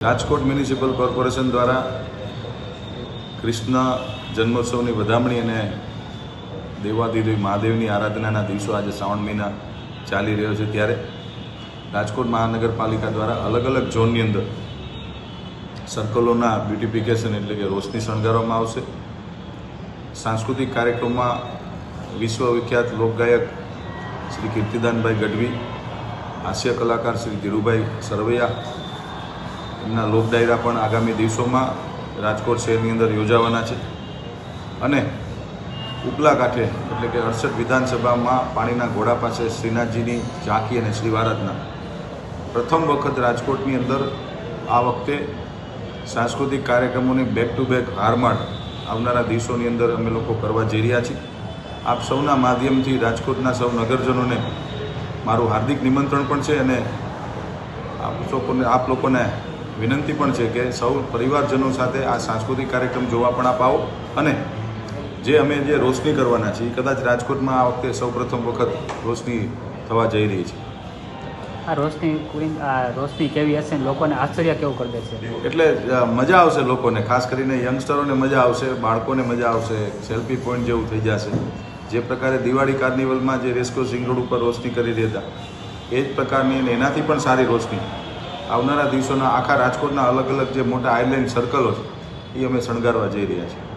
Rajkot municipal corporation દ્વારા કૃષ્ણ જન્મોત્સવની વધામણી અને દેવાધિદેવ મહાદેવની આરાધનાના દિવસો આજે શ્રાવણ મહિના ચાલી રહ્યો છે, ત્યારે રાજકોટ મહાનગરપાલિકા દ્વારા અલગ અલગ ઝોનની અંદર સર્કલોના બ્યુટિફિકેશન એટલે કે રોશની શણગારવામાં આવશે। સાંસ્કૃતિક કાર્યક્રમમાં વિશ્વવિખ્યાત લોકગાયક શ્રી કીર્તિદાનભાઈ ગઢવી, હાસ્ય કલાકાર શ્રી ધીરુભાઈ સરવૈયા એમના લોક ડાયરા પણ આગામી દિવસોમાં રાજકોટ શહેરની અંદર યોજાવાના છે અને ઉપલા કાંઠે એટલે કે 68 વિધાનસભામાં પાણીના ઘોડા પાસે શ્રીનાથજીની ઝાંકી અને શ્રી વારાધના પ્રથમ વખત રાજકોટની અંદર આ વખતે સાંસ્કૃતિક કાર્યક્રમોની બેક ટુ બેક હારમાળ આવનારા દિવસોની અંદર અમે લોકો કરવા જઈ રહ્યા છીએ। આપ સૌના માધ્યમથી રાજકોટના સૌ નગરજનોને મારું હાર્દિક નિમંત્રણ પણ છે અને આપ લોકોને વિનંતી પણ છે કે સૌ પરિવારજનો સાથે આ સાંસ્કૃતિક કાર્યક્રમ જોવા પણ આપ આવો અને અમે જે રોશની કરવાના છીએ કદાચ રાજકોટમાં આ વખતે સૌ પ્રથમ વખત રોશની થવા જઈ રહી છે। આ રોશની કેવી હશે, લોકોને આશ્ચર્ય કેવું કરી દેશે? એટલે મજા આવશે, લોકોને ખાસ કરીને યંગસ્ટરોને મજા આવશે, બાળકોને મજા આવશે, સેલ્ફી પોઈન્ટ જેવું થઈ જશે। જે પ્રકારે દિવાળી કાર્નિવલમાં જે રેસકોર્સિંગ રોડ ઉપર રોશની કરી રહ્યા હતા એ જ પ્રકારની અને એનાથી પણ સારી રોશની આવનારા દિવસોના આખા રાજકોટના અલગ અલગ જે મોટા આઇલેન્ડ સર્કલો છે એ અમે શણગારવા જઈ રહ્યા છીએ।